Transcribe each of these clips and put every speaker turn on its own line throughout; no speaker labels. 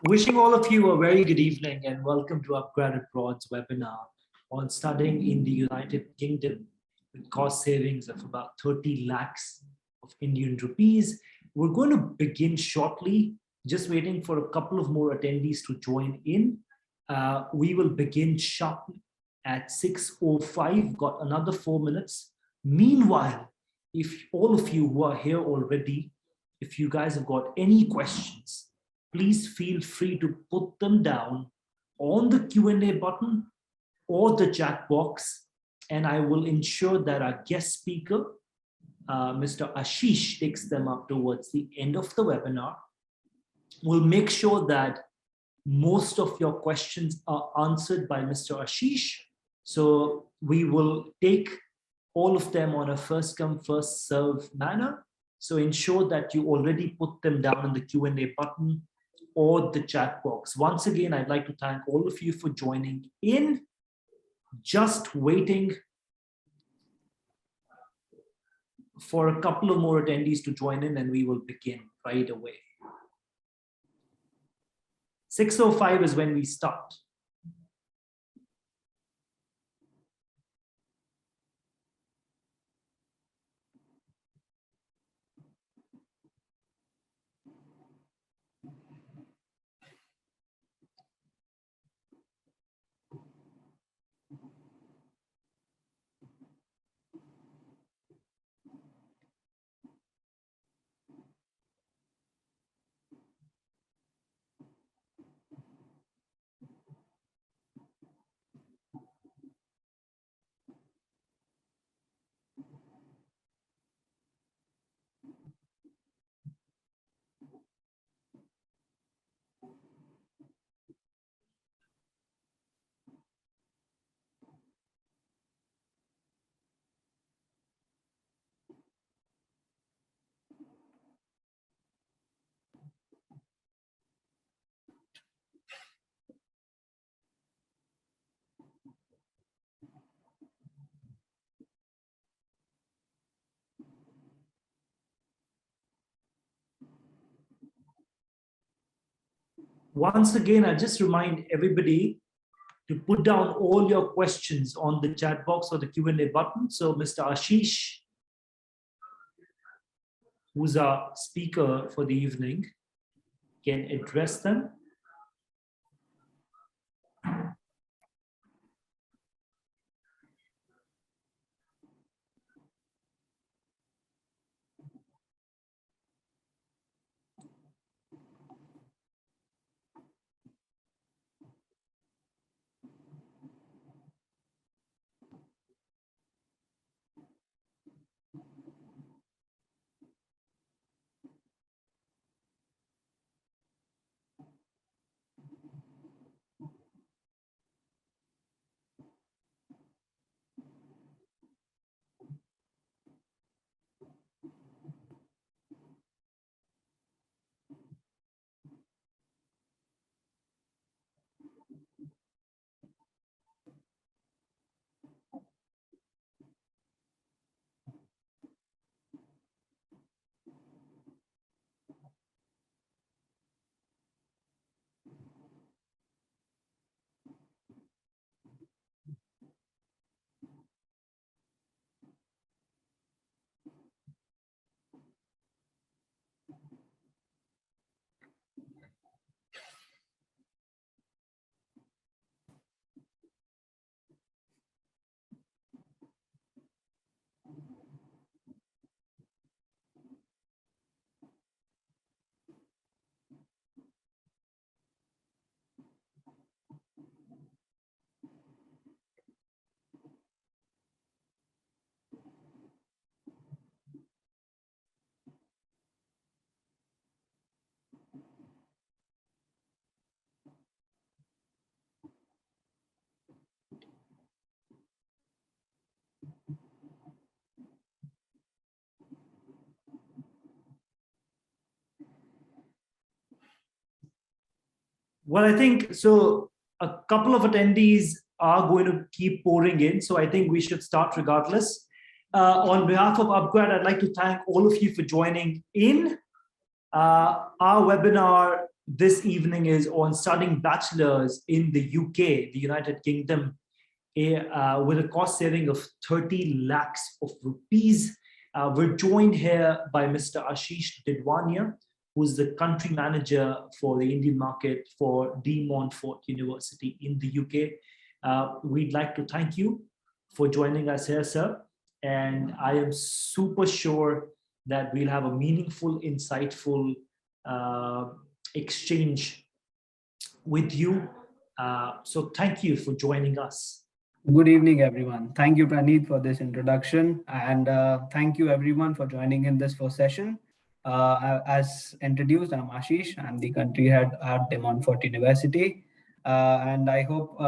Wishing all of you a very good evening and welcome to upGrad Abroad's webinar on studying in the United Kingdom with cost savings of about 30 lakhs of Indian rupees. We're going to begin shortly, just waiting for a couple of more attendees to join in. We will begin sharp at 6:05, got another 4 minutes. Meanwhile, if all of you who are here already, if you guys have got any questions, please feel free to put them down on the Q&A button or the chat box, and I will ensure that our guest speaker, Mr. Ashish, takes them up towards the end of the webinar. We'll make sure that most of your questions are answered by Mr. Ashish. So we will take all of them on a first come, first serve manner. So ensure that you already put them down in the Q&A button or the chat box. Once again, I'd like to thank all of you for joining in. Just waiting for a couple of more attendees to join in and we will begin right away. 6:05 is when we start. Once again, I just remind everybody to put down all your questions on the chat box or the Q&A button. So Mr. Ashish, who's our speaker for the evening, can address them. Well, I think so. A couple of attendees are going to keep pouring in, so I think we should start regardless. On behalf of upGrad, I'd like to thank all of you for joining in. Our webinar this evening is on studying bachelors in the UK, the United Kingdom, with a cost saving of 30 lakhs of rupees. We're joined here by Mr. Ashish Didwania, who's the country manager for the Indian market for the Montfort University in the UK. We'd like to thank you for joining us here, sir. And I am super sure that we'll have a meaningful, insightful exchange with you. So thank you for joining us.
Good evening, everyone. Thank you, Praneeth, for this introduction. And thank you, everyone, for joining in this first session. As introduced, I'm Ashish. I'm the country head at the Montfort University. And I hope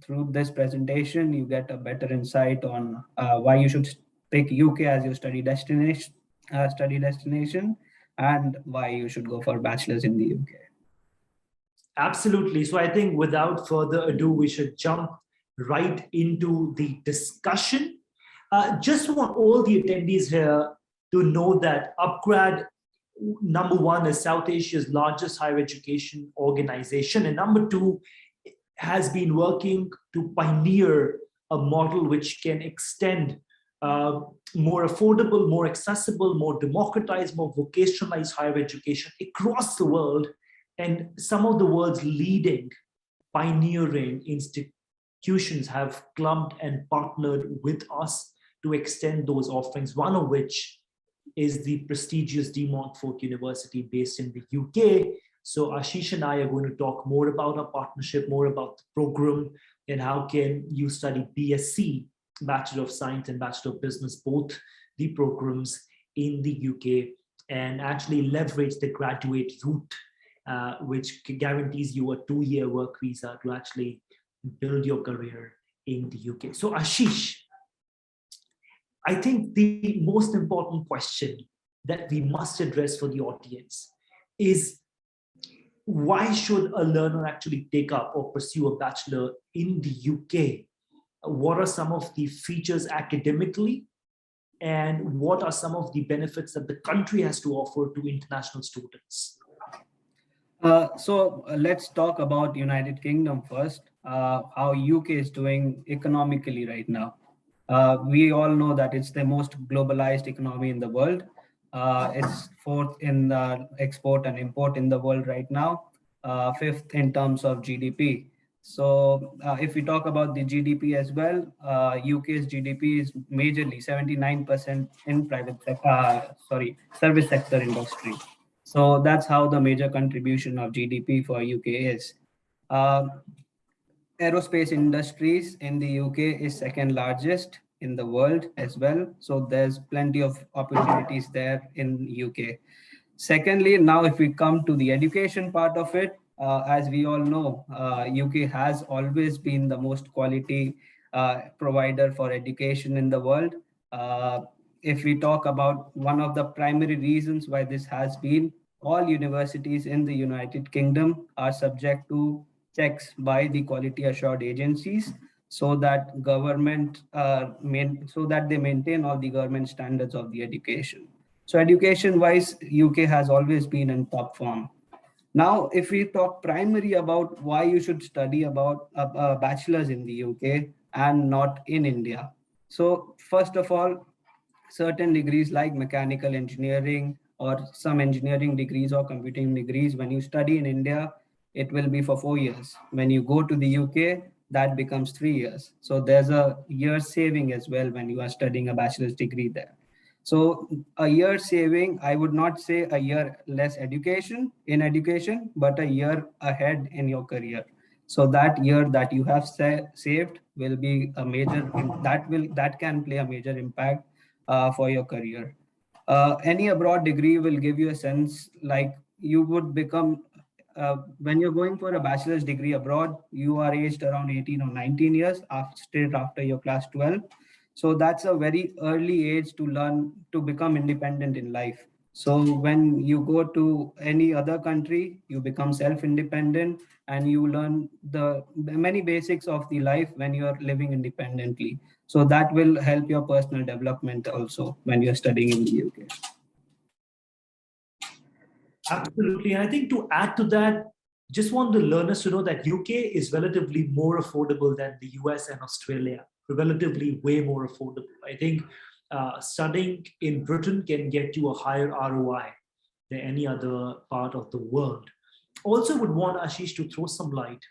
through this presentation, you get a better insight on why you should pick UK as your study destination, and why you should go for bachelor's in the UK.
Absolutely. So I think without further ado, we should jump right into the discussion. Just want all the attendees here to know that upGrad, number one, is South Asia's largest higher education organization, and number two, has been working to pioneer a model which can extend more affordable, more accessible, more democratized, more vocationalized higher education across the world. And some of the world's leading pioneering institutions have clubbed and partnered with us to extend those offerings, one of which is the prestigious De Montfort University based in the UK. So Ashish and I are going to talk more about our partnership, more about the program, and how can you study BSc, Bachelor of Science and Bachelor of Business, both the programs in the UK, and actually leverage the graduate route, which guarantees you a 2-year work visa to actually build your career in the UK. So Ashish, I think the most important question that we must address for the audience is, why should a learner actually take up or pursue a bachelor in the UK? What are some of the features academically? And what are some of the benefits that the country has to offer to international students?
So let's talk about United Kingdom first, how UK is doing economically right now. We all know that it's the most globalized economy in the world. It's fourth in the export and import in the world right now, fifth in terms of GDP. So if we talk about the GDP as well, UK's GDP is majorly 79% in service sector industry. So that's how the major contribution of GDP for UK is. Aerospace industries in the UK is second largest in the world as well. So there's plenty of opportunities there in UK. Secondly, now if we come to the education part of it, as we all know, UK has always been the most quality provider for education in the world. If we talk about one of the primary reasons why this has been, all universities in the United Kingdom are subject to checks by the quality assured agencies, so that so that they maintain all the government standards of the education. So education wise, UK has always been in top form. Now, if we talk primary about why you should study about a bachelor's in the UK and not in India. So first of all, certain degrees like mechanical engineering or some engineering degrees or computing degrees, when you study in India, it will be for 4 years. When you go to the UK, that becomes 3 years. So there's a year saving as well when you are studying a bachelor's degree there. So a year saving, I would not say a year less education, but a year ahead in your career. So that year that you have saved will be a major, that can play a major impact for your career. Any abroad degree will give you a sense like you would become, when you're going for a bachelor's degree abroad, you are aged around 18 or 19 years straight after your class 12. So that's a very early age to learn to become independent in life. So when you go to any other country, you become self-independent and you learn the many basics of the life when you are living independently. So that will help your personal development also when you're studying in the UK.
Absolutely. And I think to add to that, just want the learners to know that UK is relatively more affordable than the US and Australia, relatively way more affordable. I think studying in Britain can get you a higher ROI than any other part of the world. Also would want Ashish to throw some light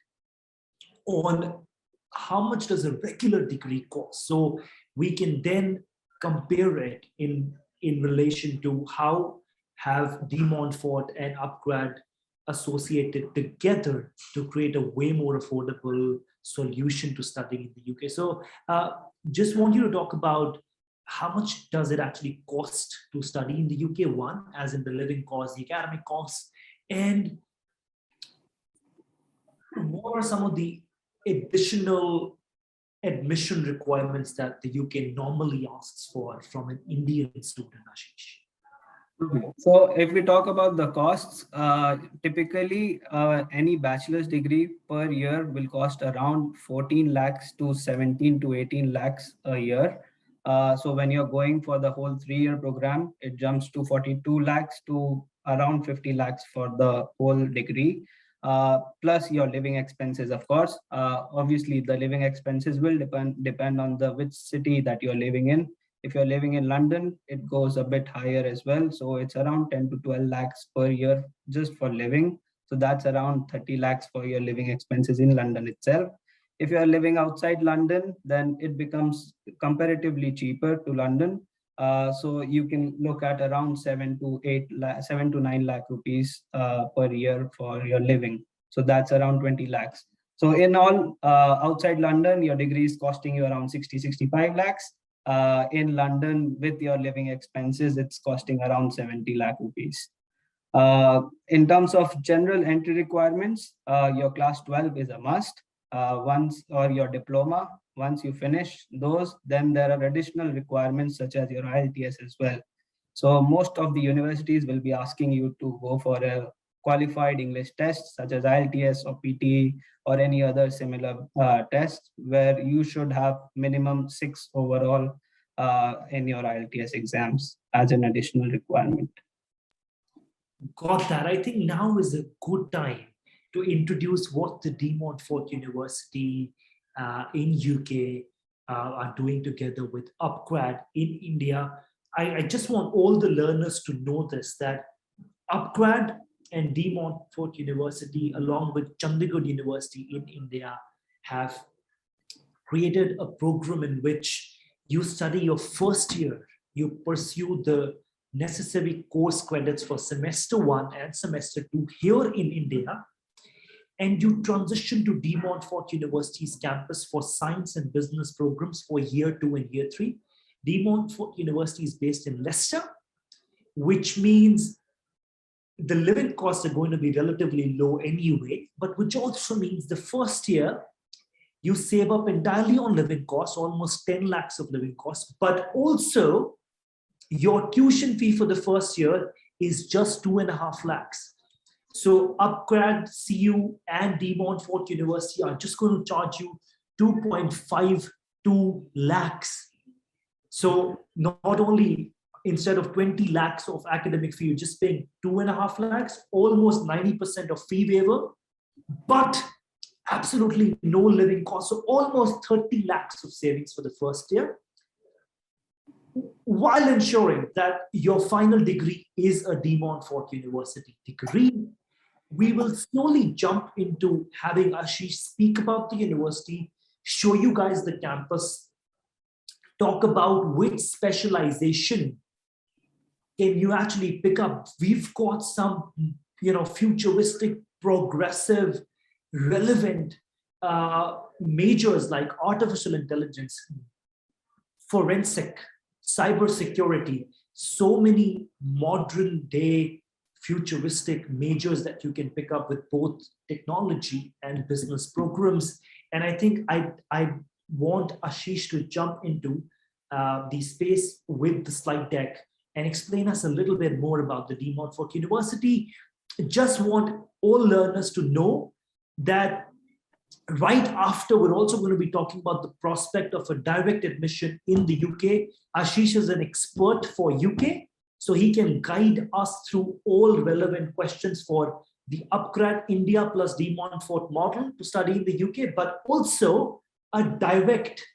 on how much does a regular degree cost, so we can then compare it in relation to how have De Montfort and upgrad associated together to create a way more affordable solution to studying in the UK. So just want you to talk about how much does it actually cost to study in the UK, one, as in the living cost, the academic costs, and what are some of the additional admission requirements that the UK normally asks for from an Indian student, Ashish?
So if we talk about the costs, typically any bachelor's degree per year will cost around 14 lakhs to 17 to 18 lakhs a year. So when you're going for the whole 3-year program, it jumps to 42 lakhs to around 50 lakhs for the whole degree. Plus your living expenses, of course. Obviously, the living expenses will depend on the which city that you're living in. If you're living in London, it goes a bit higher as well. So it's around 10 to 12 lakhs per year just for living. So that's around 30 lakhs for your living expenses in London itself. If you're living outside London, then it becomes comparatively cheaper to London. So you can look at around 7 to 9 lakh rupees per year for your living. So that's around 20 lakhs. So in all, outside London, your degree is costing you around 65 lakhs. In London, with your living expenses, it's costing around 70 lakh rupees. In terms of general entry requirements, your class 12 is a must. Or your diploma, once you finish those, then there are additional requirements such as your IELTS as well. So most of the universities will be asking you to go for a qualified English test such as IELTS or PT or any other similar test, where you should have minimum 6 overall in your IELTS exams as an additional requirement.
Got that. I think now is a good time to introduce what the De Montfort University in UK are doing together with upGrad in India. I just want all the learners to know this, that upGrad and De Montfort University, along with Chandigarh University in India, have created a program in which you study your first year, you pursue the necessary course credits for semester 1 and semester 2 here in India, and you transition to De Montfort University's campus for science and business programs for year 2 and year 3. De Montfort University is based in Leicester, which means the living costs are going to be relatively low anyway, but which also means the first year you save up entirely on living costs, almost 10 lakhs of living costs, but also your tuition fee for the first year is just 2.5 lakhs. So upGrad, CU, and De Montfort University are just going to charge you 2.52 lakhs. So not only instead of 20 lakhs of academic fee, you're just paying 2.5 lakhs, almost 90% of fee waiver, but absolutely no living cost. So almost 30 lakhs of savings for the first year, while ensuring that your final degree is a De Montfort University degree. We will slowly jump into having Ashish speak about the university, show you guys the campus, talk about which specialization can you actually pick up. We've got some, futuristic, progressive, relevant majors like artificial intelligence, forensic, cybersecurity, so many modern day futuristic majors that you can pick up with both technology and business programs. And I think I want Ashish to jump into the space with the slide deck and explain us a little bit more about the De Montfort University. Just want all learners to know that right after, we're also going to be talking about the prospect of a direct admission in the UK. Ashish is an expert for UK. so he can guide us through all relevant questions for the upGrad India plus D Montfort model to study in the UK, but also a direct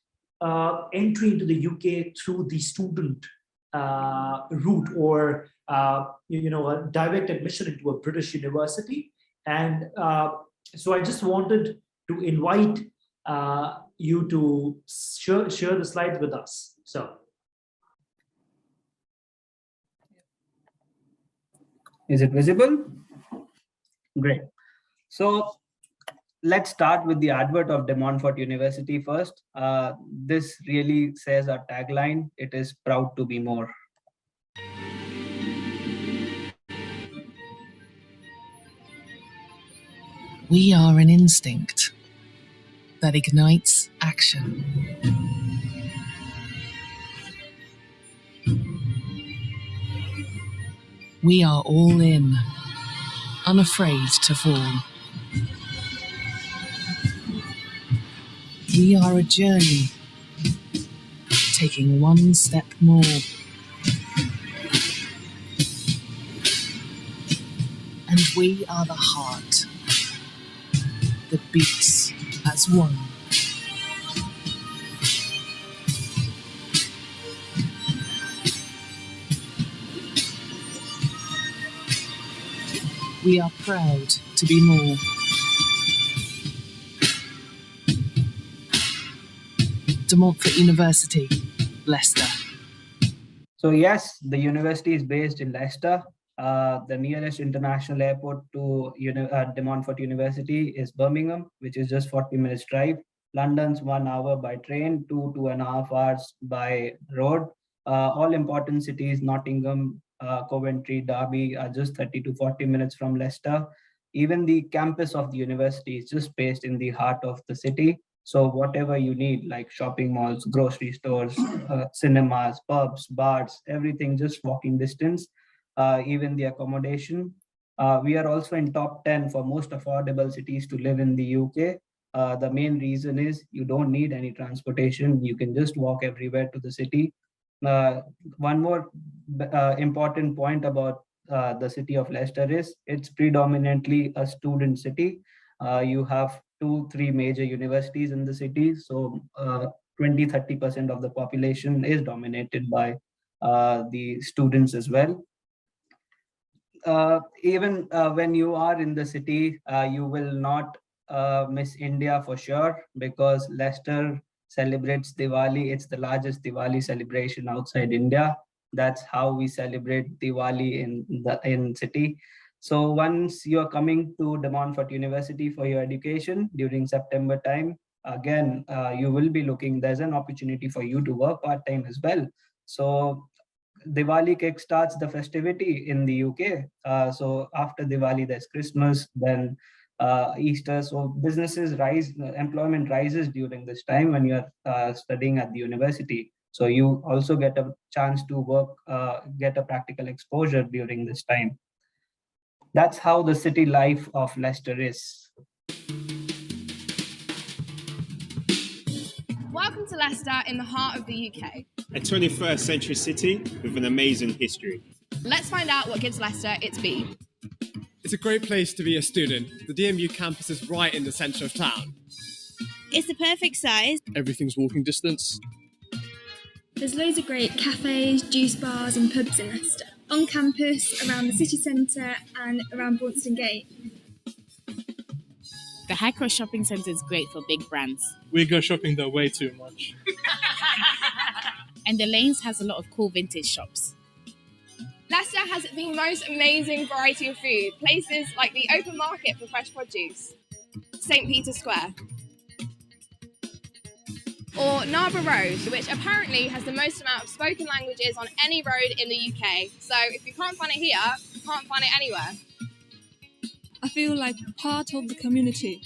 entry into the UK through the student route, or a direct admission into a British university. And so I just wanted to invite you to share the slides with us. So,
is it visible? Great. So let's start with the advert of De Montfort University first. This really says our tagline. It is proud to be more.
We are an instinct that ignites action. We are all in, unafraid to fall. We are a journey, taking one step more. And we are the heart that beats as one. We are proud to be more. De Montfort University, Leicester.
So yes, the university is based in Leicester. The nearest international airport to De Montfort University is Birmingham, which is just 40 minutes drive. London's 1 hour by train, 2.5 hours by road. All important cities, Nottingham, Coventry, Derby, are just 30 to 40 minutes from Leicester. Even the campus of the university is just based in the heart of the city. So whatever you need, like shopping malls, grocery stores, cinemas, pubs, bars, everything just walking distance, even the accommodation. We are also in top 10 for most affordable cities to live in the UK. The main reason is you don't need any transportation. You can just walk everywhere to the city. One more important point about the city of Leicester is it's predominantly a student city. You have 2-3 major universities in the city, so 20-30% of the population is dominated by the students as well. Even when you are in the city, you will not miss India for sure, because Leicester celebrates Diwali. It's the largest Diwali celebration outside India. That's how we celebrate Diwali in city. So once you're coming to De Montfort University for your education during September time, again, you will be looking, there's an opportunity for you to work part-time as well. So Diwali kickstarts the festivity in the UK. So after Diwali, there's Christmas, then Easter. So businesses rise, employment rises during this time when you're studying at the university. So you also get a chance to work, get a practical exposure during this time. That's how the city life of Leicester is.
Welcome to Leicester in the heart of the UK.
A 21st century city with an amazing history.
Let's find out what gives Leicester its beat.
It's a great place to be a student. The DMU campus is right in the centre of town.
It's the perfect size.
Everything's walking distance.
There's loads of great cafes, juice bars and pubs in Leicester. On campus, around the city centre and around Braunston Gate.
The High Cross Shopping Centre is great for big brands.
We go shopping there way too much.
And the Lanes has a lot of cool vintage shops.
Leicester has the most amazing variety of food. Places like the open market for fresh produce, St. Peter's Square, or Narborough Road, which apparently has the most amount of spoken languages on any road in the UK. So if you can't find it here, you can't find it anywhere.
I feel like part of the community.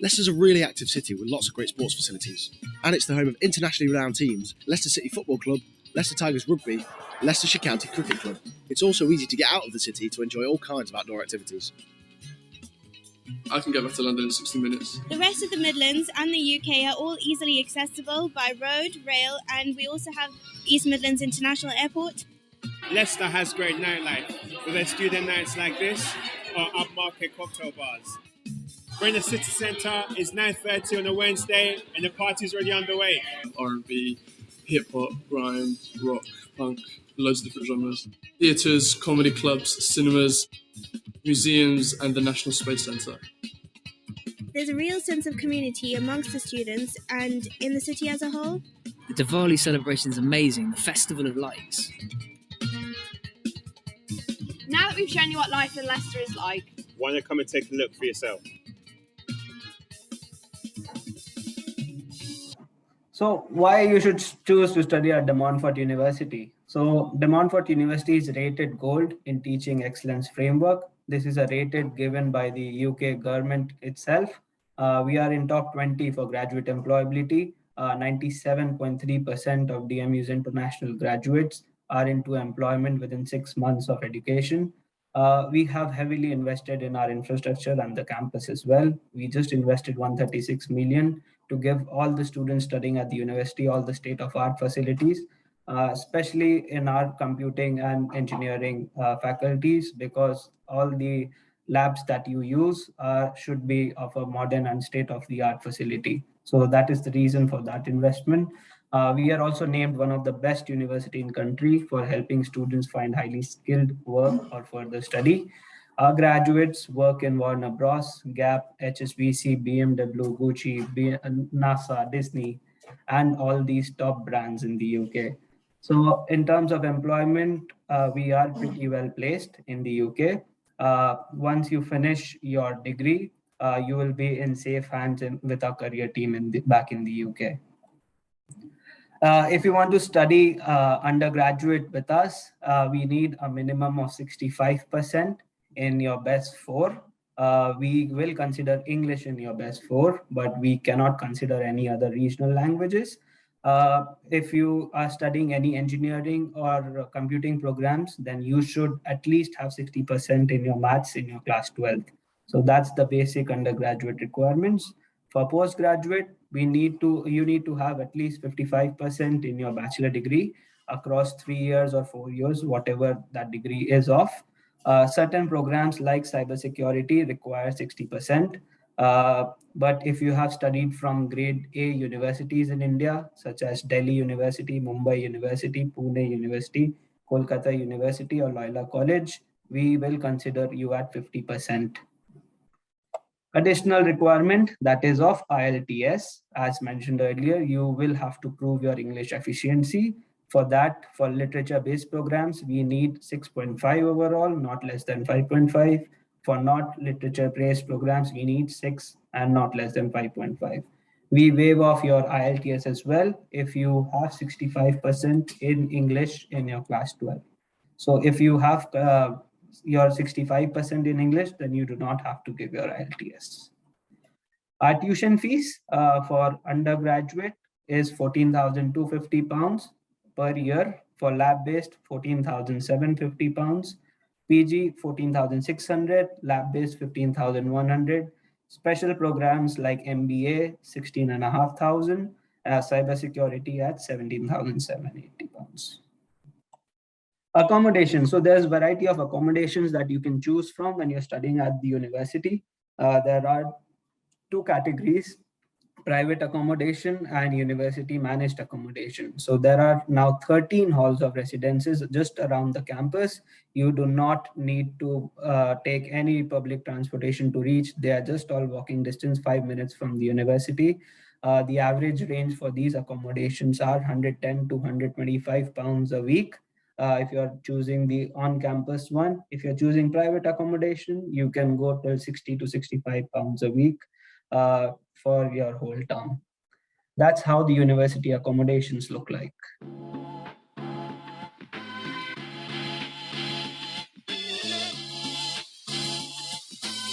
Leicester's a really active city with lots of great sports facilities. And it's the home of internationally renowned teams, Leicester City Football Club, Leicester Tigers Rugby, Leicestershire County Cricket Club. It's also easy to get out of the city to enjoy all kinds of outdoor activities.
I can get back to London in 60 minutes.
The rest of the Midlands and the UK are all easily accessible by road, rail, and we also have East Midlands International Airport.
Leicester has great nightlife, with their student nights like this or upmarket cocktail bars. We're in the city centre, it's 9:30 on a Wednesday and the party's already underway.
R&B, hip-hop, grime, rock, punk, loads of different genres. Theatres, comedy clubs, cinemas, museums and the National Space Centre.
There's a real sense of community amongst the students and in the city as a whole.
The Diwali celebration is amazing, the Festival of Lights.
Now that we've shown you what life in Leicester is like,
why not come and take a look for yourself?
So why you should choose to study at the Montfort University? So the Montfort University is rated gold in teaching excellence framework. This is a rated given by the UK government itself. We are in top 20 for graduate employability. 97.3% of DMU's international graduates are into employment within 6 months of education. We have heavily invested in our infrastructure and the campus as well. We just invested 136 million to give all the students studying at the university all the state-of-art facilities, especially in our computing and engineering faculties, because all the labs that you use should be of a modern and state-of-the-art facility. So that is the reason for that investment. We are also named one of the best university in country for helping students find highly skilled work or further study. Our graduates work in Warner Bros, Gap, HSBC, BMW, Gucci, NASA, Disney, and all these top brands in the UK. So in terms of employment, we are pretty well placed in the UK. Once you finish your degree, you will be in safe hands with our career team back in the UK. If you want to study undergraduate with us, we need a minimum of 65% in your best 4. We will consider English in your best 4, but we cannot consider any other regional languages. If you are studying any engineering or computing programs, then you should at least have 60% in your maths in your class 12. So that's the basic undergraduate requirements. For postgraduate, you need to have at least 55% in your bachelor degree across 3 years or 4 years, whatever that degree is of. Certain programs like cybersecurity require 60%. But if you have studied from grade A universities in India, such as Delhi University, Mumbai University, Pune University, Kolkata University, or Loyola College, we will consider you at 50%. Additional requirement, that is of IELTS. As mentioned earlier, you will have to prove your English efficiency. For that, for literature-based programs, we need 6.5 overall, not less than 5.5. For not literature-based programs, we need 6 and not less than 5.5. We waive off your IELTS as well if you have 65% in English in your class 12. So if you have your 65% in English, then you do not have to give your IELTS. Our tuition fees for undergraduate is £14,250 per year. For lab-based, £14,750. PG, 14,600. Lab-based, 15,100. Special programs like MBA, 16,500. Cybersecurity at £17,780. Accommodation. So there's a variety of accommodations that you can choose from when you're studying at the university. There are 2 categories, private accommodation and university managed accommodation. So there are now 13 halls of residences just around the campus. You do not need to take any public transportation to reach. They are just all walking distance, 5 minutes from the university. The average range for these accommodations are £110 to £125 a week. If you're choosing the on-campus one. If you're choosing private accommodation, you can go till £60 to £65 a week for your whole term. That's how the university accommodations look like.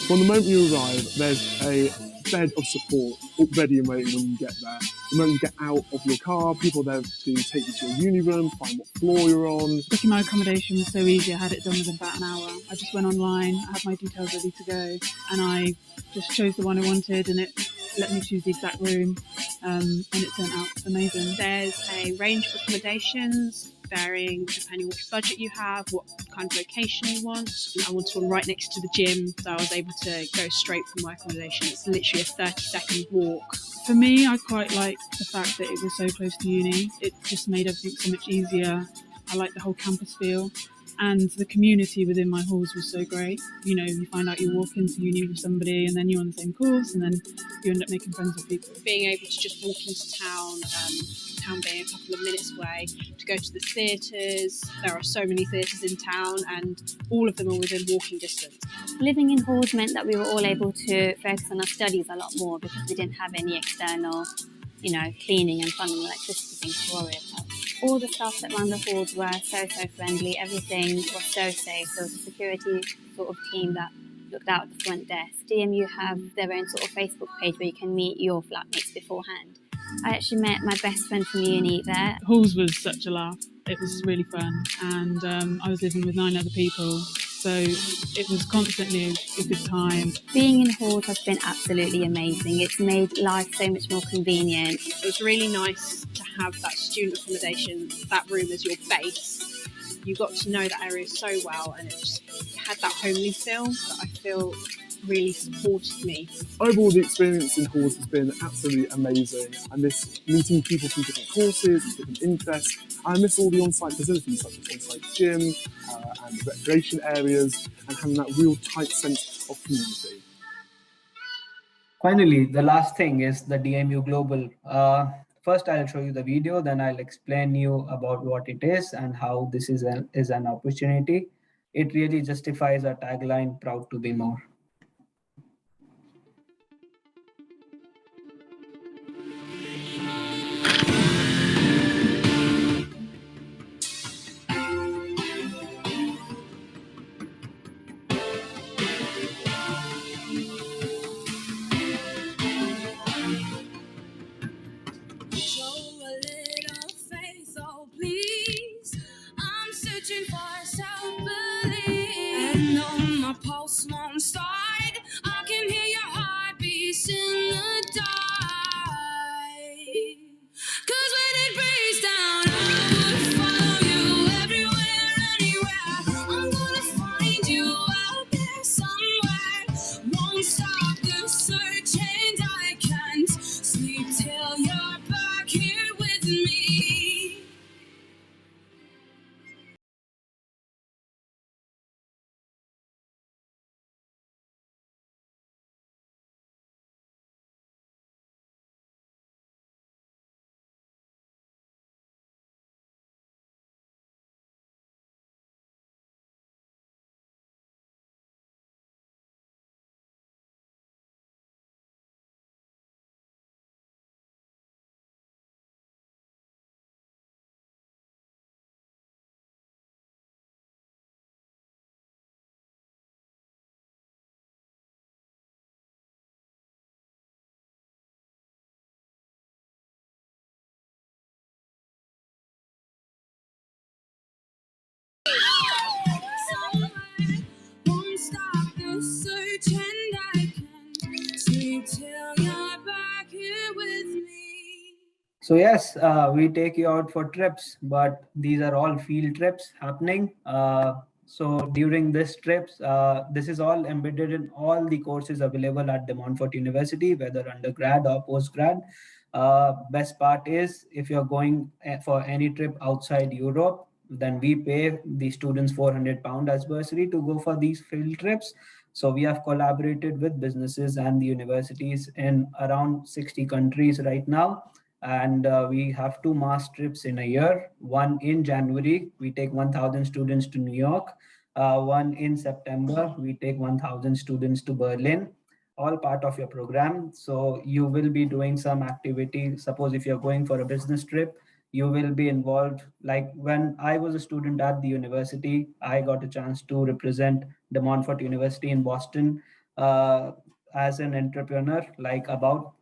From the moment you arrive, there's a bed of support already waiting when you get there. The moment you get out of your car, people are there to take you to your uni room, find what floor you're on.
Booking my accommodation was so easy, I had it done within about an hour. I just went online, I had my details ready to go, and I just chose the one I wanted, and it let me choose the exact room, and it turned out amazing.
There's a range of accommodations
varying depending on which budget you have, what kind of location you want. I wanted one right next to the gym, so I was able to go straight from my accommodation. It's literally a 30-second walk. For me, I quite like the fact that it was so close to uni. It just made everything so much easier. I like the whole campus feel. And the community within my halls was so great. You know, you find out you walk into uni with somebody and then you're on the same course and then you end up making friends with people. Being able to just walk into town, town being a couple of minutes away, to go to the theatres. There are so many theatres in town and all of them are within walking distance.
Living in halls meant that we were all able to focus on our studies a lot more because we didn't have any external, you know, cleaning and plumbing and electricity things to worry about. All the staff that ran the halls were so friendly. Everything was so safe. There was a security sort of team that looked out at the front desk. DMU have their own sort of Facebook page where you can meet your flatmates beforehand. I actually met my best friend from uni there.
Halls was such a laugh. It was really fun, and I was living with 9 other people, so it was constantly a good time.
Being in halls has been absolutely amazing. It's made life so much more convenient.
It was really nice to have that student accommodation, that room as your base. You got to know that area so well, and it just had that homely feel that I feel really supported me.
Overall, the experience in halls has been absolutely amazing, and this meeting people from different courses and different interests. I miss all the on-site facilities such as on-site gym and recreation areas, and having that real tight sense of community.
Finally, the last thing is the DMU Global. First, I'll show you the video, then I'll explain you about what it is and how this is an opportunity. It really justifies our tagline, proud to be more. So yes, we take you out for trips, but these are all field trips happening. So during this trips, this is all embedded in all the courses available at the Montfort University, whether undergrad or postgrad. Best part is if you're going for any trip outside Europe, then we pay the students £400 as bursary to go for these field trips. So we have collaborated with businesses and the universities in around 60 countries right now. And we have 2 mass trips in a year. One in January, we take 1,000 students to New York. One in September, we take 1,000 students to Berlin, all part of your program. So you will be doing some activity. Suppose if you're going for a business trip, you will be involved. Like when I was a student at the university, I got a chance to represent the Montfort University in Boston as an entrepreneur,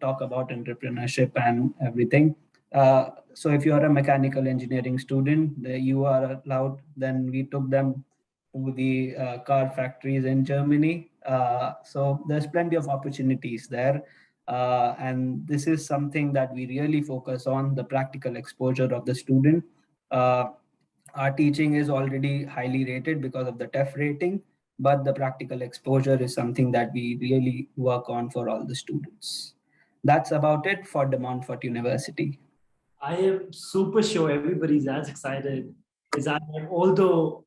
talk about entrepreneurship and everything. So if you are a mechanical engineering student, you are allowed, then we took them to the car factories in Germany. So there's plenty of opportunities there. And this is something that we really focus on, the practical exposure of the student. Our teaching is already highly rated because of the TEF rating, but the practical exposure is something that we really work on for all the students. That's about it for the Montfort University.
I am super sure everybody's as excited as I am, although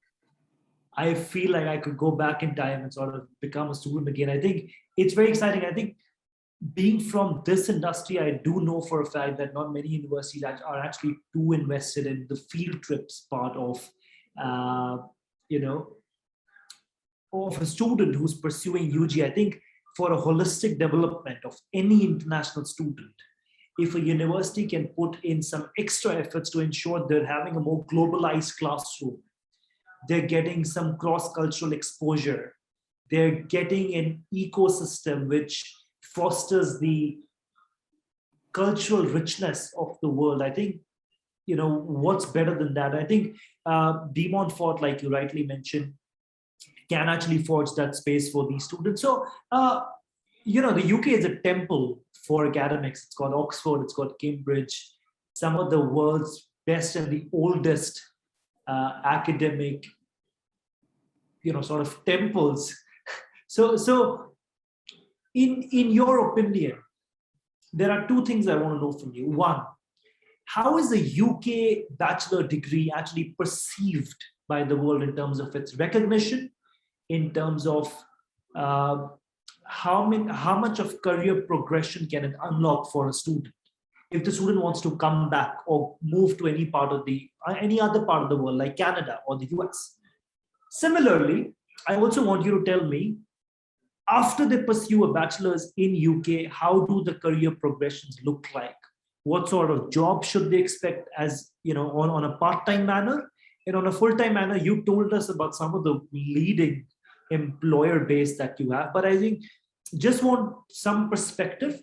I feel like I could go back in time and sort of become a student again. I think it's very exciting. I think being from this industry, I do know for a fact that not many universities are actually too invested in the field trips part of, you know, of a student who's pursuing UG. I think for a holistic development of any international student, if a university can put in some extra efforts to ensure they're having a more globalized classroom, they're getting some cross-cultural exposure, they're getting an ecosystem which fosters the cultural richness of the world. I think, you know, what's better than that? I think De Montfort, like you rightly mentioned, can actually forge that space for these students. So, you know, the UK is a temple for academics. It's got Oxford, it's got Cambridge, some of the world's best and the oldest academic, you know, sort of temples. So in your opinion, there are two things I want to know from you. One, how is the UK bachelor degree actually perceived by the world in terms of its recognition, in terms of how much of career progression can it unlock for a student if the student wants to come back or move to any other part of the world like Canada or the US? Similarly, I also want you to tell me, after they pursue a bachelor's in UK, how do the career progressions look like? What sort of job should they expect, as you know, on a part-time manner? And on a full-time manner, you told us about some of the leading employer base that you have, but I think just want some perspective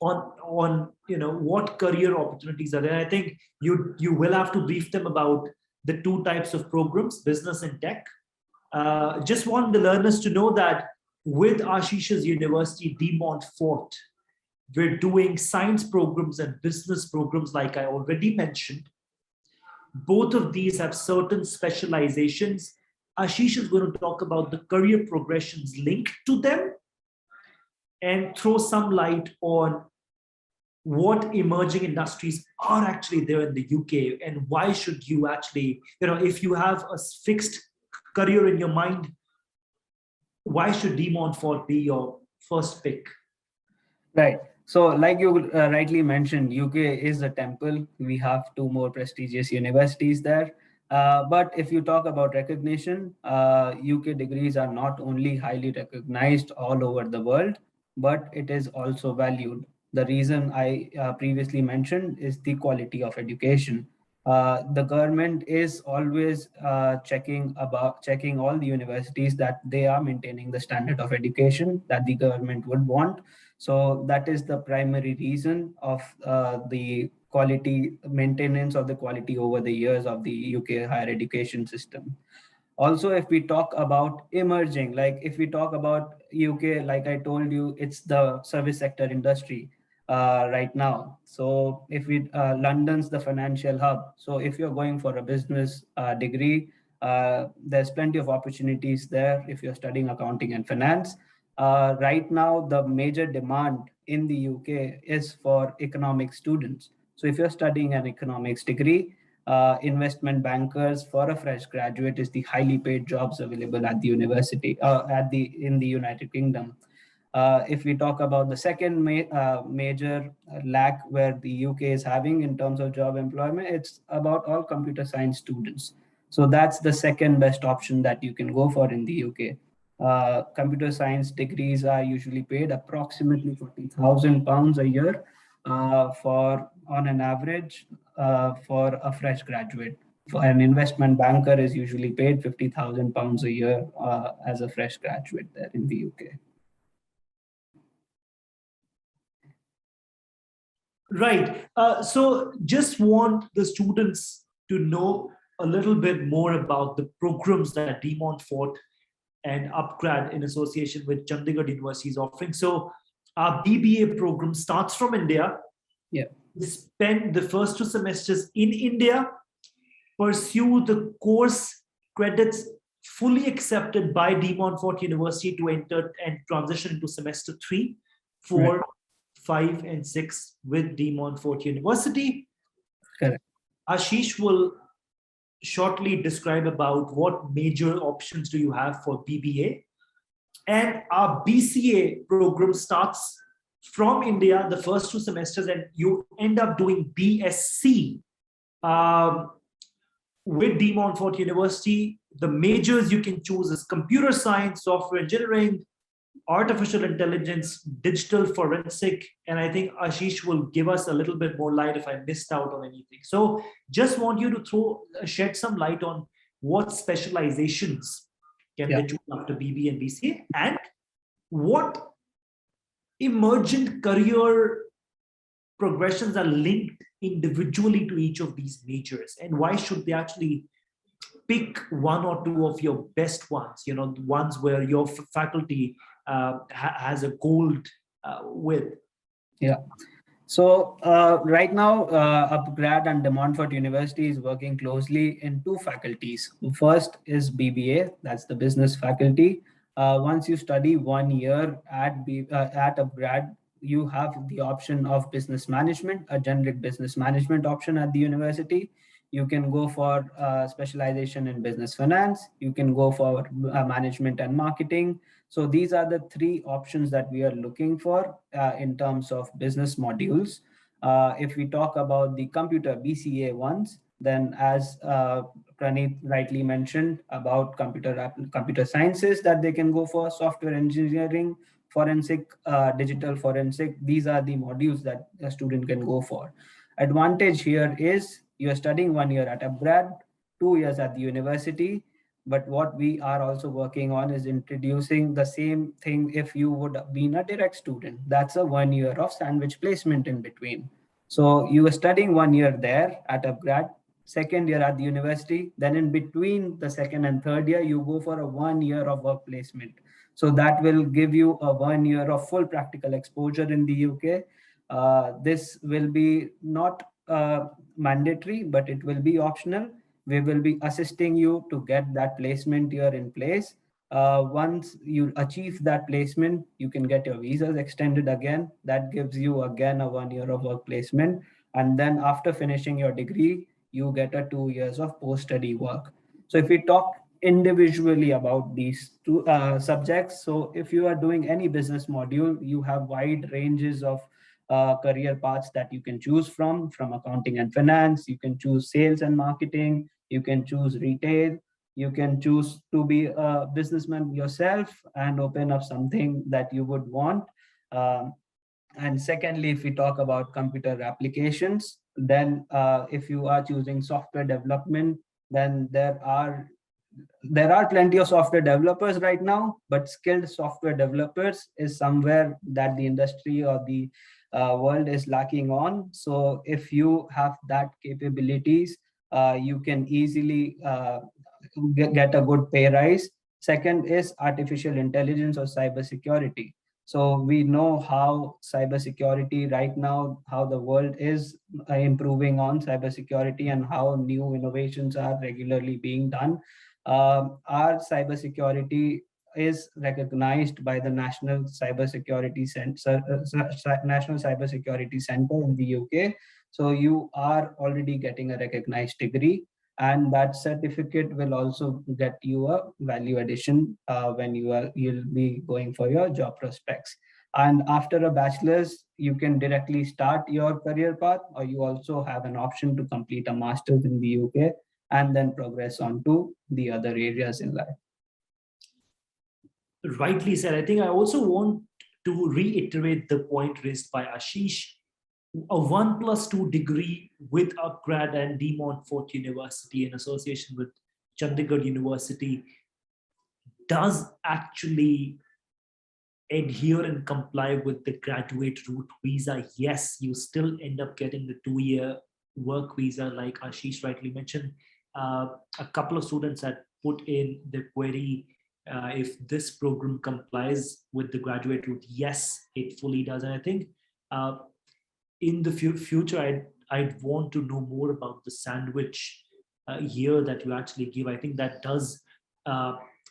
on you know, what career opportunities are there. I think you will have to brief them about the two types of programs, business and tech. Just want the learners to know that with Ashish's university, De Montfort, we're doing science programs and business programs, like I already mentioned. Both of these have certain specializations. Ashish is going to talk about the career progressions linked to them and throw some light on what emerging industries are actually there in the UK and why should you actually, you know, if you have a fixed career in your mind, why should De Montfort be your first pick?
Right. So like you rightly mentioned, UK is a temple. We have two more prestigious universities there. But if you talk about recognition, UK degrees are not only highly recognized all over the world, but it is also valued. The reason I previously mentioned is the quality of education. The government is always checking all the universities that they are maintaining the standard of education that the government would want. So that is the primary reason of the quality maintenance of the quality over the years of the UK higher education system. Also, if we talk about emerging, like if we talk about UK, like I told you, it's the service sector industry right now. So if we London's the financial hub. So if you're going for a business degree, there's plenty of opportunities there if you're studying accounting and finance. Right now, the major demand in the UK is for economic students. So if you're studying an economics degree, investment bankers for a fresh graduate is the highly paid jobs available at the university, in the United Kingdom. If we talk about the second major lack where the UK is having in terms of job employment, it's about all computer science students. So that's the second best option that you can go for in the UK. Computer science degrees are usually paid approximately £40,000 a year on an average for a fresh graduate. For an investment banker is usually paid £50,000 a year as a fresh graduate there in the UK.
Right. So just want the students to know a little bit more about the programs that De Montfort and upGrad in association with Chandigarh University is offering. So our BBA program starts from India.
Yeah.
We spend the first 2 semesters in India. pursue the course credits fully accepted by De Montfort University to enter and transition into semester 3, 4, 5, and 6 with De Montfort University.
Correct.
Ashish will shortly describe about what major options do you have for BBA. And our BCA program starts from India, the first 2 semesters, and you end up doing BSc with De Montfort University. The majors you can choose is computer science, software engineering, artificial intelligence, digital forensic, and I think Ashish will give us a little bit more light if I missed out on anything. So just want you to shed some light on what specializations can they choose after BB and BCA, and what emergent career progressions are linked individually to each of these majors, and why should they actually pick 1 or 2 of your best ones, the ones where your faculty has a gold with.
Yeah. So right now, upGrad and De Montfort University is working closely in 2 faculties. First is BBA, that's the business faculty. Once you study 1 year at upGrad, you have the option of business management, a generic business management option at the university. You can go for specialization in business finance. You can go for management and marketing. So these are the 3 options that we are looking for in terms of business modules. If we talk about the computer BCA ones, then as Praneeth rightly mentioned about computer sciences that they can go for, software engineering, forensic, digital forensic. These are the modules that a student can go for. Advantage here is you are studying 1 year at upGrad, 2 years at the university. But what we are also working on is introducing the same thing if you would have been a direct student. That's a 1 year of sandwich placement in between. So you are studying 1 year there at upGrad, 2nd year at the university. Then in between the 2nd and 3rd year, you go for a 1 year of work placement. So that will give you a 1 year of full practical exposure in the UK. This will be not mandatory, but it will be optional. We will be assisting you to get that placement year in place. Once you achieve that placement, you can get your visas extended again. That gives you again a 1 year of work placement. And then after finishing your degree, you get a 2 years of post-study work. So if we talk individually about these 2 subjects, so if you are doing any business module, you have wide ranges of career paths that you can choose from accounting and finance. You can choose sales and marketing. You can choose retail. You can choose to be a businessman yourself and open up something that you would want. And secondly, if we talk about computer applications, then if you are choosing software development, then there are plenty of software developers right now, but skilled software developers is somewhere that the industry or the world is lacking on. So if you have that capabilities, you can easily get a good pay rise. Second is artificial intelligence or cybersecurity. So we know how cybersecurity right now, how the world is improving on cybersecurity and how new innovations are regularly being done. Our cybersecurity is recognized by the National Cybersecurity Center in the UK. So you are already getting a recognized degree, and that certificate will also get you a value addition when you'll be going for your job prospects. And after a bachelor's, you can directly start your career path, or you also have an option to complete a master's in the UK and then progress on to the other areas in life.
Rightly said. I think I also want to reiterate the point raised by Ashish. A 1+2 degree with upGrad and De Montfort University in association with Chandigarh University does actually adhere and comply with the graduate route visa. Yes, you still end up getting the 2-year work visa, like Ashish rightly mentioned. A couple of students had put in the query if this program complies with the graduate route. Yes, it fully does. And I think in the future, I'd want to know more about the sandwich year that you actually give. I think that does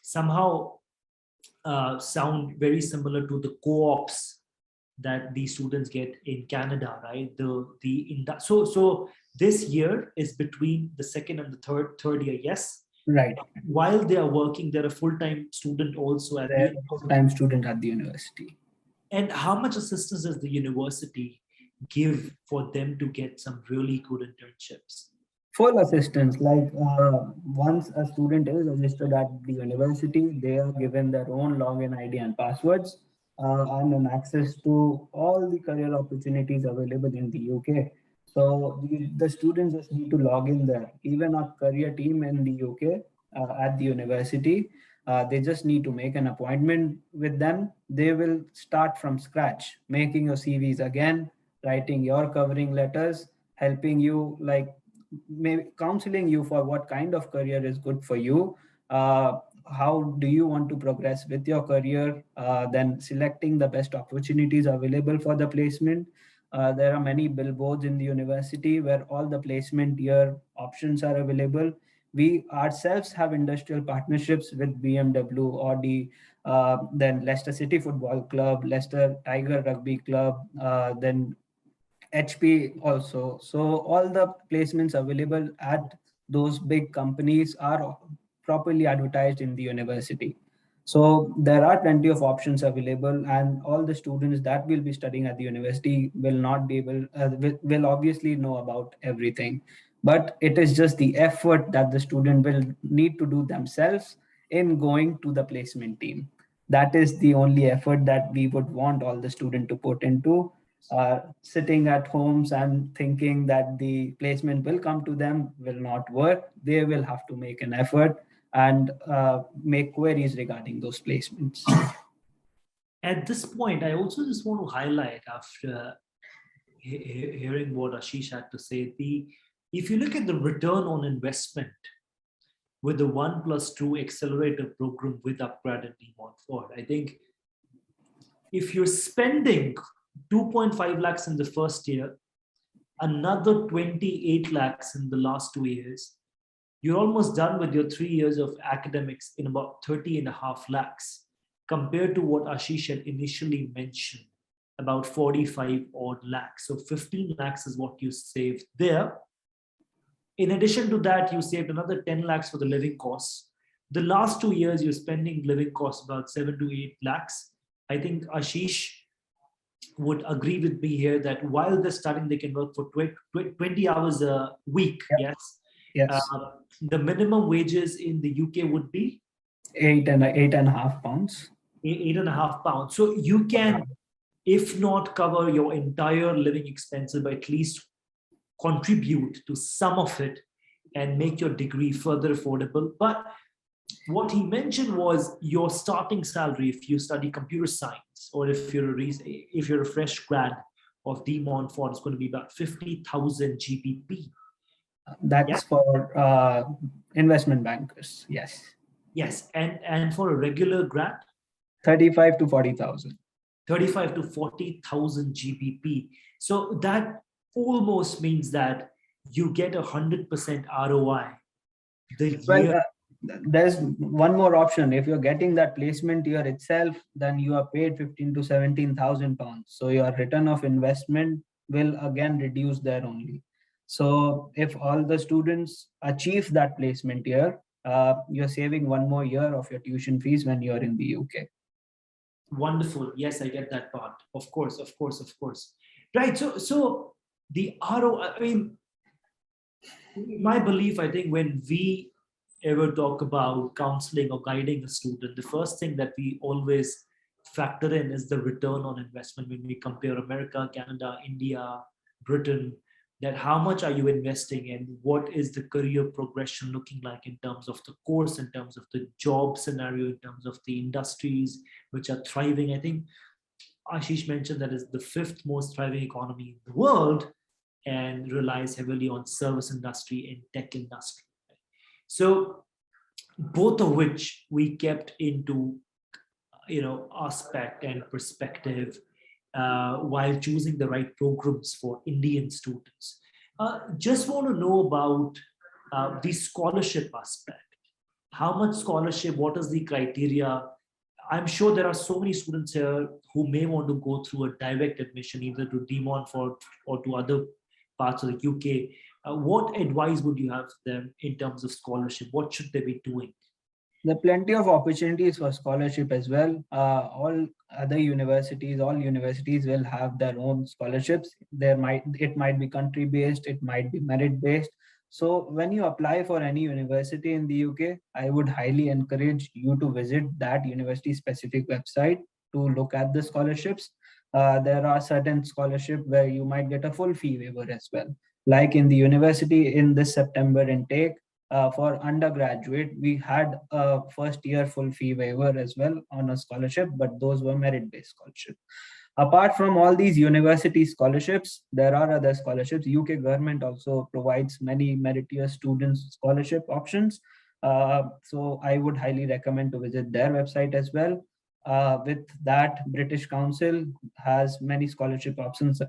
somehow sound very similar to the co-ops that the students get in Canada, right? So this year is between the second and the third year, yes?
Right.
While they are working, they're a full-time student also at
They're
the
a full-time student at the university.
And how much assistance does the university give for them to get some really good internships?
Full assistance, like once a student is registered at the university, they are given their own login ID and passwords and an access to all the career opportunities available in the UK. So the students just need to log in there. Even our career team in the UK at the university, they just need to make an appointment with them. They will start from scratch, making your CVs again, writing your covering letters, helping you, like maybe counseling you for what kind of career is good for you. How do you want to progress with your career? Then selecting the best opportunities available for the placement. There are many billboards in the university where all the placement year options are available. We ourselves have industrial partnerships with BMW, Audi, then Leicester City Football Club, Leicester Tiger Rugby Club, then HP also. So all the placements available at those big companies are properly advertised in the university. So there are plenty of options available, and all the students that will be studying at the university will not be able, will obviously know about everything. But it is just the effort that the student will need to do themselves in going to the placement team. That is the only effort that we would want all the student to put into. Sitting at homes and thinking that the placement will come to them will not work. They will have to make an effort and make queries regarding those placements.
At this point, I also just want to highlight, after hearing what Ashish had to say, if you look at the return on investment with the 1+2 accelerator program with upGrad and Montfort, I think if you're spending 2.5 lakhs in the first year, another 28 lakhs in the last 2 years, you're almost done with your 3 years of academics in about 30.5 lakhs, compared to what Ashish had initially mentioned, about 45 odd lakhs. So 15 lakhs is what you saved there. In addition to that, you saved another 10 lakhs for the living costs. The last 2 years, you're spending living costs about 7 to 8 lakhs. I think Ashish would agree with me here that while they're studying, they can work for 20 hours a week. Yes.
Yes.
The minimum wages in the UK would be
£8.5.
£8.5. So you can, if not cover your entire living expenses, but at least contribute to some of it and make your degree further affordable. But what he mentioned was your starting salary if you study computer science, or if you're a fresh grad of the Montfort, is going to be about 50,000 GBP.
That's for investment bankers. Yes.
Yes, and for a regular grad,
35 to 40,000.
35 to 40,000 GBP. So that almost means that you get 100% ROI.
There's one more option. If you're getting that placement year itself, then you are paid 15 to 17,000 pounds. So your return of investment will again reduce there only. So if all the students achieve that placement year, you're saving one more year of your tuition fees when you're in the UK.
Wonderful. Yes, I get that part. Of course. Right. So the ROI, I mean, my belief, I think when we ever talk about counseling or guiding a student, the first thing that we always factor in is the return on investment. When we compare America, Canada, India, Britain, that how much are you investing in? What is the career progression looking like in terms of the course, in terms of the job scenario, in terms of the industries which are thriving? I think Ashish mentioned that is the 5th most thriving economy in the world and relies heavily on service industry and tech industry. So both of which we kept into, aspect and perspective while choosing the right programs for Indian students. Just want to know about the scholarship aspect. How much scholarship? What is the criteria? I'm sure there are so many students here who may want to go through a direct admission either to Montfort or to other parts of the UK. What advice would you have for them in terms of scholarship? What should they be doing?
There are plenty of opportunities for scholarship as well. All universities will have their own scholarships. It might be country based, it might be merit based. So when you apply for any university in the UK, I would highly encourage you to visit that university specific website to look at the scholarships. There are certain scholarships where you might get a full fee waiver as well. Like in the university in this September intake, for undergraduate, we had a first year full fee waiver as well on a scholarship, but those were merit-based scholarships. Apart from all these university scholarships, there are other scholarships. UK government also provides many meritorious students scholarship options. So I would highly recommend to visit their website as well. With that, British Council has many scholarship options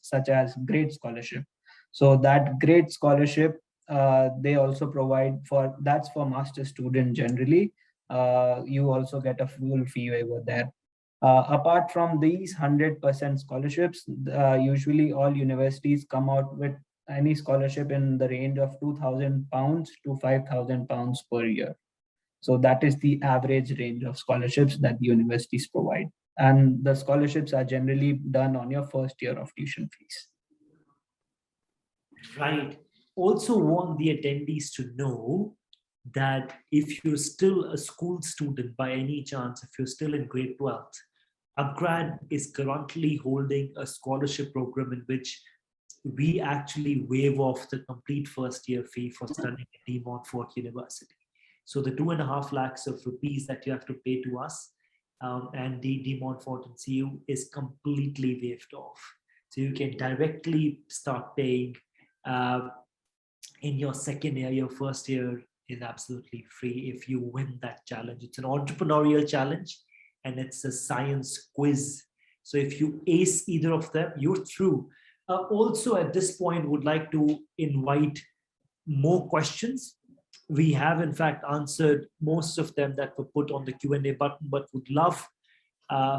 such as grade scholarship. So that grade scholarship, they also provide that's for master student generally. You also get a full fee waiver there. Apart from these 100% scholarships, usually all universities come out with any scholarship in the range of £2,000 to £5,000 per year. So that is the average range of scholarships that the universities provide. And the scholarships are generally done on your first year of tuition fees.
Right. Also want the attendees to know that if you're still a school student by any chance, if you're still in grade 12th, upGrad is currently holding a scholarship program in which we actually waive off the complete first year fee for studying at Montfort University. So the 2.5 lakhs of rupees that you have to pay to us and the Montfort and CU is completely waived off. So you can directly start paying in your second year. Your first year is absolutely free if you win that challenge. It's an entrepreneurial challenge and it's a science quiz. So if you ace either of them, you're through. Also at this point, would like to invite more questions. We have in fact answered most of them that were put on the Q&A button, but would love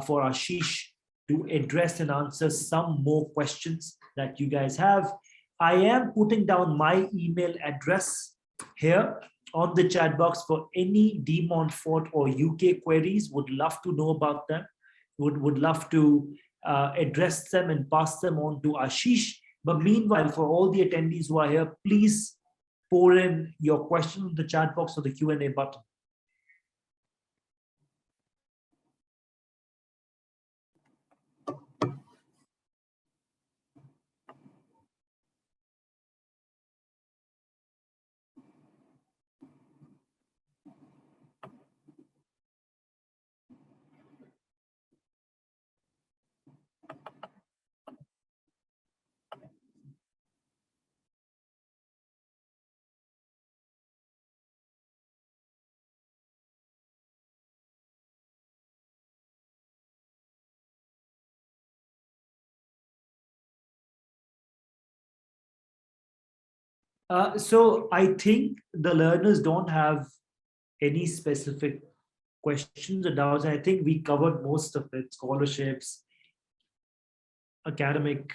for Ashish to address and answer some more questions that you guys have. I am putting down my email address here on the chat box for any Montfort or UK queries. Would love to know about them. Would love to address them and pass them on to Ashish. But meanwhile, for all the attendees who are here, please pour in your question in the chat box or the Q&A button. So I think the learners don't have any specific questions or doubts. I think we covered most of it: scholarships, academic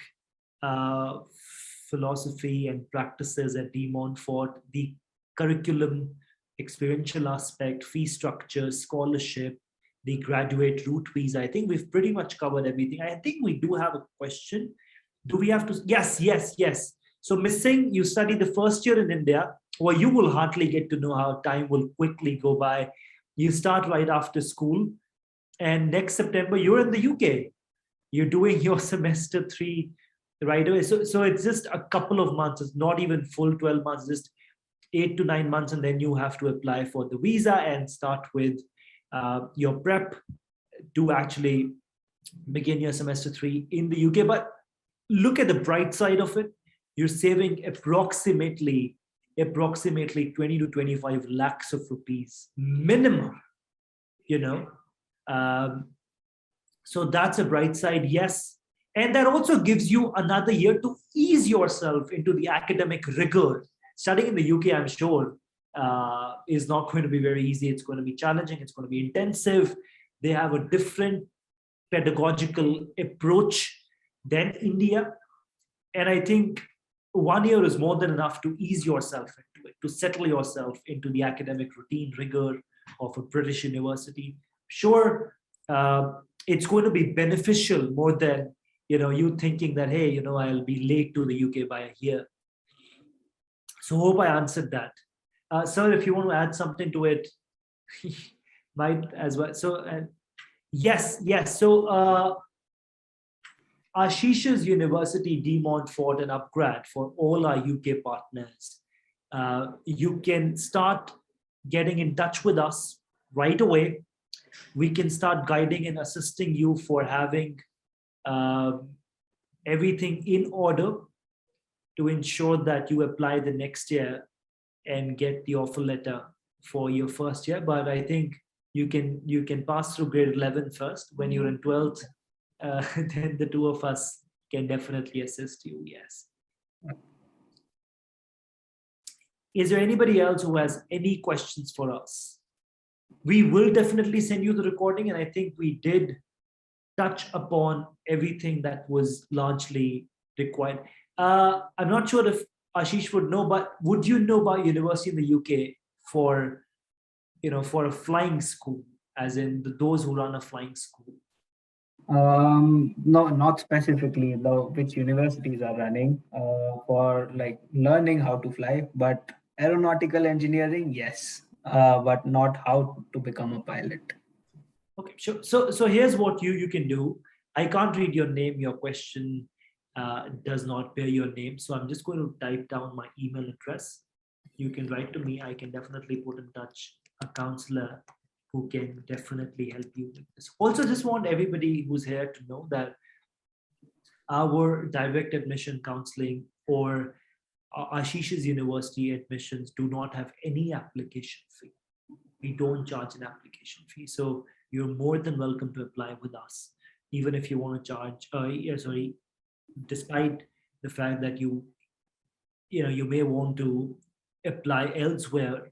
philosophy and practices at Montfort, the curriculum, experiential aspect, fee structure, scholarship, the graduate route visa. I think we've pretty much covered everything. I think we do have a question. Do we have to? Yes. So Ms. Singh, you studied the first year in India, where you will hardly get to know how time will quickly go by. You start right after school, and next September, you're in the UK. You're doing your semester 3 right away. So it's just a couple of months. It's not even full 12 months, just 8 to 9 months, and then you have to apply for the visa and start with your prep to actually begin your semester 3 in the UK. But look at the bright side of it. You're saving approximately 20 to 25 lakhs of rupees minimum, so that's a bright side, yes. And that also gives you another year to ease yourself into the academic rigor studying in the UK, I'm sure, is not going to be very easy. It's going to be challenging. It's going to be intensive. They have a different pedagogical approach than India. And I think 1 year is more than enough to ease yourself into it, to settle yourself into the academic routine, rigor of a British university. Sure, it's going to be beneficial more than you thinking that, hey, I'll be late to the UK by a year. So hope I answered that. Sir, if you want to add something to it, might as well. So yes. So Ashish's University, de Montfort and upGrad, for all our UK partners, you can start getting in touch with us right away. We can start guiding and assisting you for having everything in order to ensure that you apply the next year and get the offer letter for your first year. But I think you can pass through grade 11 first. When you're in 12th, then the two of us can definitely assist you. Yes. Is there anybody else who has any questions for us? We will definitely send you the recording, and I think we did touch upon everything that was largely required. I'm not sure if Ashish would know, but would you know about university in the UK for a flying school, as in those who run a flying school?
No, not specifically which universities are running for like learning how to fly, but aeronautical engineering, yes, but not how to become a pilot.
Okay, sure. So here's what you can do. I can't read your name. Your question does not bear your name. So I'm just going to type down my email address. You can write to me. I can definitely put in touch a counselor who can definitely help you with this. Also, just want everybody who's here to know that our direct admission counseling or Ashish's university admissions do not have any application fee. We don't charge an application fee. So you're more than welcome to apply with us, even if you want to charge, despite the fact that you may want to apply elsewhere,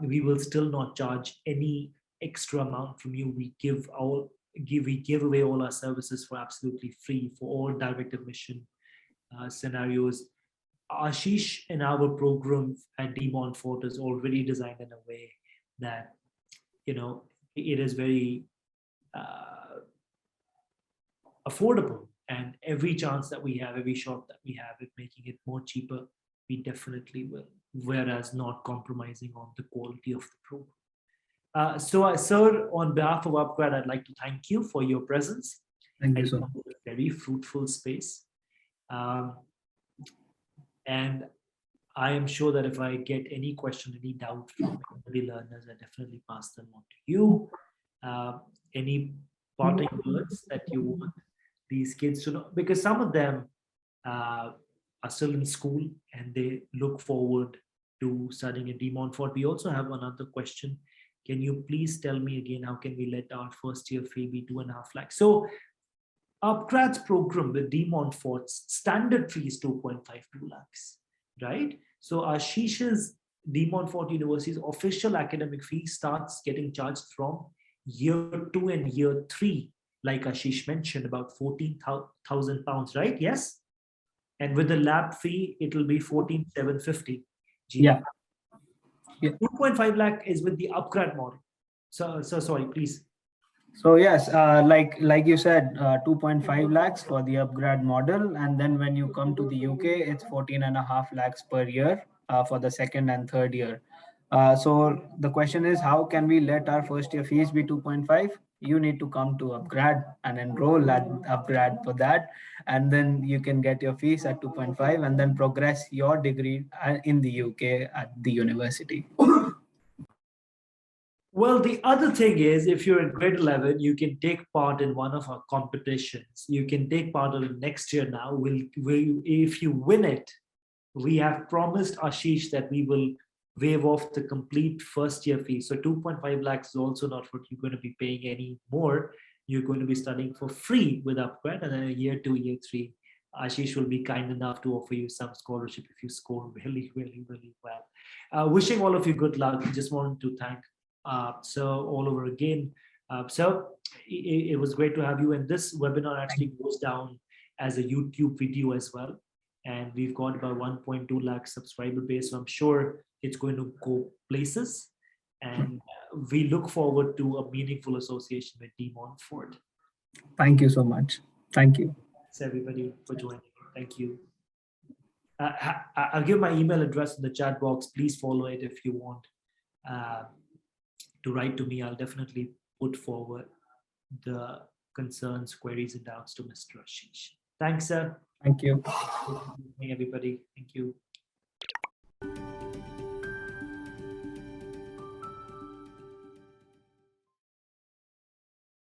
we will still not charge any extra amount from you. We give away all our services for absolutely free for all direct admission scenarios. Ashish and our program at de Montfort is already designed in a way that it is very affordable, and every chance that we have, every shot that we have at making it more cheaper, we definitely will, whereas not compromising on the quality of the program. Sir, on behalf of upGrad, I'd like to thank you for your presence.
Thank you so much.
A very fruitful space. And I am sure that if I get any question, any doubt from the learners, I definitely pass them on to you. Any parting words that you want these kids to know? Because some of them are still in school and they look forward to studying at de Montfort. We also have another question. Can you please tell me again, how can we let our first year fee be 2.5 lakhs? So upGrad's program with de Montfort's standard fee is 2.52 lakhs, right? So Ashish's de Montfort University's official academic fee starts getting charged from year 2 and year 3, like Ashish mentioned, about 14,000 pounds, right? Yes. And with the lab fee, it will be 14,750.
Yeah.
2.5 lakh is with the upGrad model. So sorry, please.
So yes, like you said, 2.5 lakhs for the upGrad model, and then when you come to the UK, it's 14.5 lakhs per year for the second and third year. So the question is, how can we let our first year fees be 2.5? You need to come to upGrad and enroll at upGrad for that, and then you can get your fees at 2.5 and then progress your degree in the UK at the university.
Well, the other thing is, if you're in grade 11, you can take part in one of our competitions. You can take part in it next year now. If you win it, we have promised Ashish that we will waive off the complete first year fee. So 2.5 lakhs is also not what you're going to be paying any more. You're going to be studying for free with upGrad, and then year 2, year 3, Ashish will be kind enough to offer you some scholarship if you score really, really, really well. Wishing all of you good luck. Just wanted to thank so all over again. So it was great to have you. And this webinar actually goes down as a YouTube video as well. And we've got about 1.2 lakh subscriber base. So I'm sure it's going to go places. And we look forward to a meaningful association with Montfort.
Thank you so much. Thank you.
Thanks everybody for joining. Thank you. I'll give my email address in the chat box. Please follow it if you want to write to me. I'll definitely put forward the concerns, queries, and doubts to Mr. Ashish. Thanks, sir.
Thank you.
Good evening, everybody. Thank you.